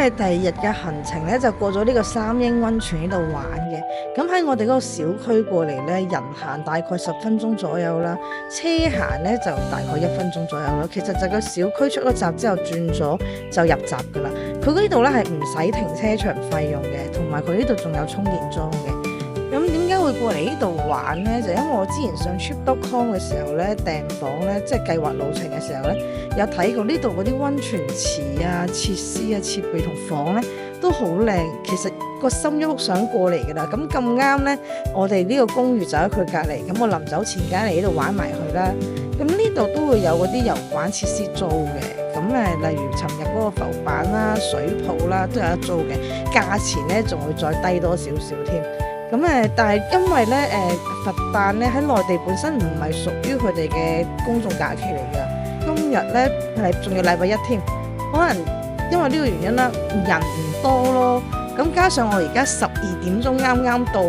哋第二日嘅行程咧就過咗呢個三英溫泉呢度玩嘅。咁喺我哋嗰個小區過嚟咧，人行大概10分鐘左右啦，車行咧就大概1分鐘左右啦。其實就個小區出咗閘之後轉咗就入閘噶啦。佢呢度咧係唔使停車場費用嘅，同埋佢呢度仲有充電樁嘅。咁點解會過嚟呢度玩呢？就因為我之前上 Trip.com 嘅時候咧，訂房咧，即係計劃路程嘅時候咧，有睇過呢度嗰啲溫泉池啊、設施啊、設備同房咧都好靚。其實個心喐想過嚟㗎啦。咁啱咧，我哋呢個公寓就喺佢隔離。咁我臨走前梗係嚟呢度玩埋佢啦。咁呢度都會有嗰啲遊玩設施租嘅。咁例如尋日嗰個浮板啦、水泡啦都有得租嘅，價錢咧仲會再低多少少添。咁但係因為咧佛誕咧喺內地本身唔係屬於佢哋嘅公眾假期嚟㗎，今日咧係仲要禮拜一添，可能因為呢個原因啦，人唔多咯。咁加上我而家12點鐘啱啱到，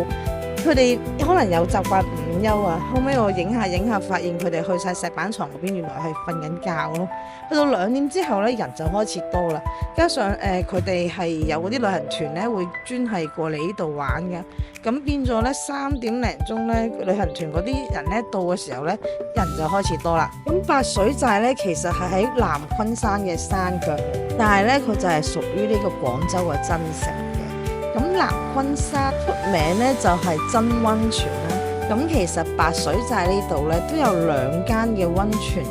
佢哋可能有習慣午休啊。後尾我影下發現佢哋去晒石板床嗰邊，原來係瞓緊覺咯。去到2點之後咧，人就開始多啦。加上佢哋係有嗰啲旅行團咧，會專係過嚟呢度玩嘅。咁變咗咧3點零鐘咧，旅行團嗰啲人咧到嘅時候咧，人就開始多啦。咁白水寨咧其實係喺南昆山嘅山腳，但係咧佢就係屬於呢個廣州嘅真城嘅。咁南昆山出名咧就係真溫泉啦。咁其實白水寨呢度咧都有2間嘅溫泉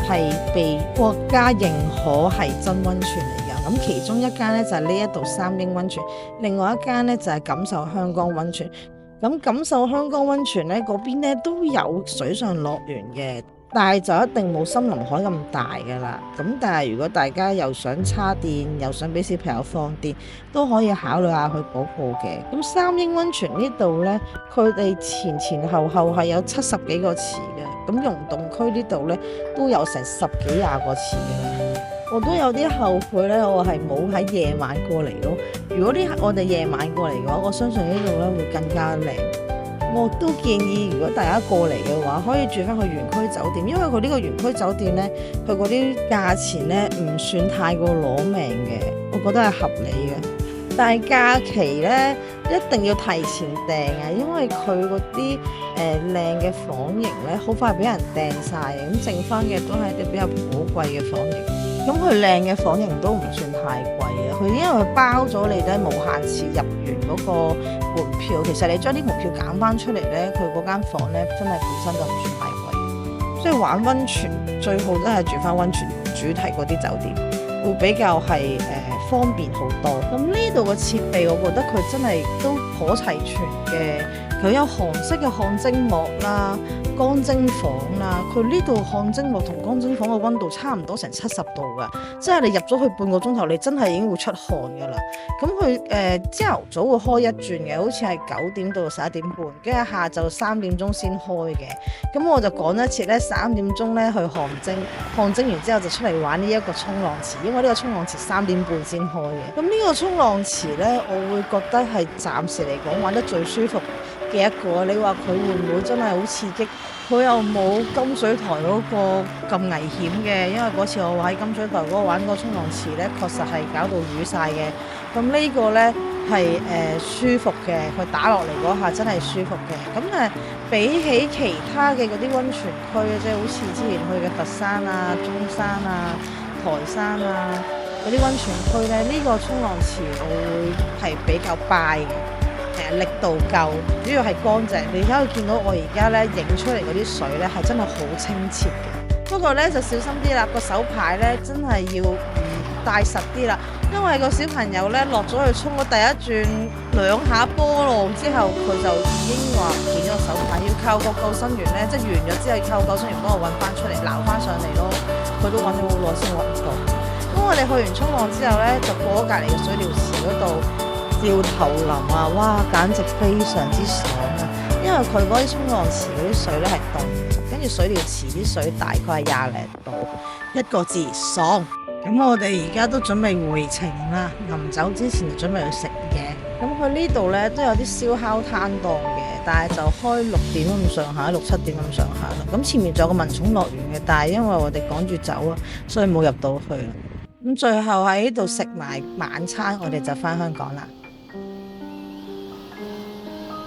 係被國家認可係真溫泉嚟㗎。咁其中一間咧就係呢一度三英溫泉，另外一間咧就係錦繡香江溫泉。咁錦繡香江溫泉咧嗰邊咧都有水上樂園嘅，但係就一定冇森林海咁大㗎啦。咁但係如果大家又想叉電，又想俾小朋友放電，都可以考慮下去嗰個嘅。咁三英溫泉呢度咧，佢哋前後係有70幾個池嘅。咁溶洞區呢度咧都有成10幾20個池嘅。我都有啲後悔咧，我係冇喺夜晚過嚟咯。如果我哋夜晚過嚟嘅話，我相信呢度咧會更加靚。我都建議如果大家過嚟嘅話，可以住翻去園區酒店，因為佢呢個園區酒店咧，佢嗰啲價錢咧唔算太過攞命嘅，我覺得係合理嘅。但係假期咧一定要提前訂啊，因為佢嗰啲靚嘅房型咧好快俾人訂晒，咁剩翻嘅都係一啲比較寶貴嘅房型。咁佢靚嘅房型都唔算太貴啊，佢因為佢包咗你咧無限次入園嗰個門票，其實你將啲門票減翻出嚟咧，佢嗰間房咧真係本身就唔算太貴。所以玩溫泉最好都係住翻溫泉主題嗰啲酒店，會比較係方便好多。咁呢度嘅設備，我覺得佢真係都頗齊全嘅。佢有韓式嘅汗蒸幕啦、乾蒸房啦。佢呢度汗蒸幕同乾蒸房嘅溫度差唔多成70度㗎，即係你入咗去半個鐘頭，你真係已經會出汗㗎啦。咁佢朝頭早會開一轉嘅，好似係9點到11點半，跟住下晝3點鐘先開嘅。咁我就趕一次咧3點鐘咧去汗蒸，汗蒸完之後就出嚟玩呢一個衝浪池，因為呢個衝浪池3點半先開嘅。咁呢個衝浪池咧，我會覺得係暫時嚟講玩得最舒服嘅一個。你話佢會唔會真係好刺激？佢又冇金水台嗰個咁危險嘅，因為嗰次我喺金水台嗰個玩個衝浪池咧，確實係搞到瘀晒嘅。咁呢個咧係舒服嘅，佢打落嚟嗰下真係舒服嘅。咁比起其他嘅嗰啲溫泉區，即係好似之前去嘅佛山啊、中山啊、台山啊嗰啲溫泉區咧，呢個衝浪池我會係比較 buy 嘅。力度夠，主要係乾淨。你而家會見到我而家咧影出嚟嗰啲水咧係真係好清澈嘅。不過咧就小心啲啦，個手牌咧真係要帶實啲啦，因為個小朋友咧落咗去衝咗第一轉2下波浪之後，佢就已經話唔見咗個手牌，要靠個救生員咧，即係完咗之後要靠個救生員幫我揾翻出嚟，撈翻上嚟咯。佢都揾咗好耐先揾到。咁我哋去完衝浪之後咧，就過咗隔離嘅水療池嗰度。照頭淋啊，哇，簡直非常之爽啊！因為佢嗰啲衝浪池嗰啲水咧係凍嘅，跟住水療池啲水大概係20零度，一個字爽。咁我哋而家都準備回程啦，臨走之前就準備去食嘢。咁佢呢度咧都有啲燒烤攤檔嘅，但係就開6點咁上下，6、7點咁上下啦。咁前面仲有個文寵樂園嘅，但係因為我哋趕住走啊，所以冇入到去啦。咁最後喺呢度食埋晚餐，我哋就返香港啦。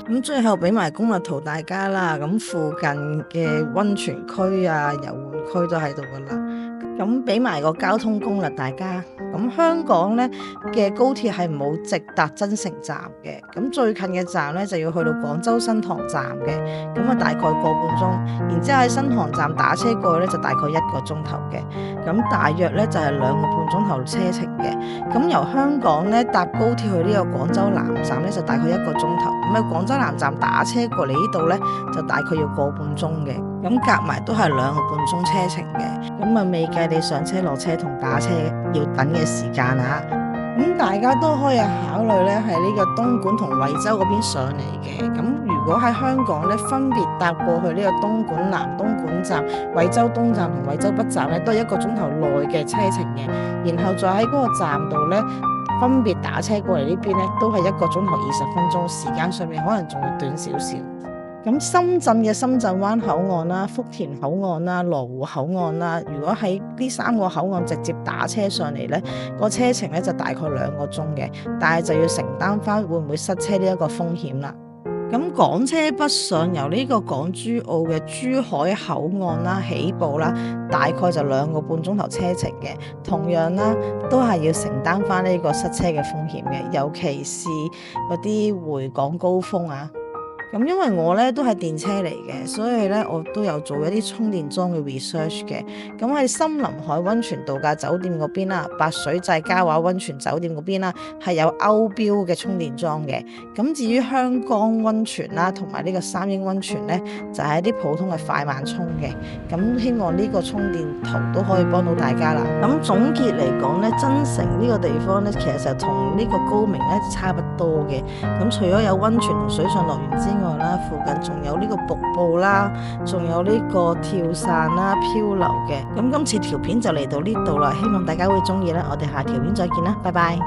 咁最後俾埋攻略圖大家啦，咁附近嘅溫泉區啊、遊玩區都喺度噶啦。咁俾埋個交通攻略大家。咁香港咧嘅高鐵係冇直達增城站嘅，咁最近嘅站咧就要去到廣州新塘站嘅，咁啊大概個半鐘，然之後喺新塘站打車過去咧就大概1個鐘頭嘅，咁大約咧就係2個半鐘頭車程嘅。咁由香港咧搭高鐵去呢個廣州南站咧就大概1個鐘頭，咁喺廣州南站打車過嚟呢度咧就大概要個半鐘嘅，咁夾埋都係2個半鐘車程嘅，咁啊未計你上車落車同打車要等嘅時間啊。咁大家都可以考慮咧喺呢個東莞同惠州嗰邊上嚟嘅。咁如果喺香港咧分別搭過去呢個東莞南、東莞站、惠州東站同惠州北站咧，都係1個鐘頭內嘅車程嘅。然後再喺嗰個站度咧分別打車過嚟呢邊咧，都係1個鐘頭20分鐘，時間上面可能仲會短少少。咁深圳嘅深圳灣口岸啦、福田口岸啦、羅湖口岸啦，如果喺呢3個口岸直接打車上嚟呢，個車程咧就大概2個鐘嘅，但係就要承擔翻會唔會塞車呢一個風險啦。咁港車北上由呢個港珠澳嘅珠海口岸啦起步啦，大概就2個半鐘頭車程嘅，同樣啦都係要承擔翻呢個塞車嘅風險嘅，尤其是嗰啲回港高峰啊。咁因為我咧都係電車嚟嘅，所以咧我都有做一啲充電樁嘅 research 嘅。咁喺森林海溫泉度假酒店嗰邊啦，白水寨嘉華溫泉酒店嗰邊啦，係有歐標嘅充電樁嘅。咁至於香江溫泉啦，同埋呢個三英溫泉咧，就係一啲普通嘅快慢充嘅。咁希望呢個充電圖都可以幫到大家啦。咁總結嚟講咧，增城呢個地方咧，其實就同呢個高明咧差不多嘅。咁除咗有溫泉同水上樂園之外啦，附近仲有呢個瀑布啦，仲有呢個跳傘啦、漂流嘅。咁今次條片就嚟到呢度啦，希望大家會中意啦。我哋下條片再見啦，拜拜。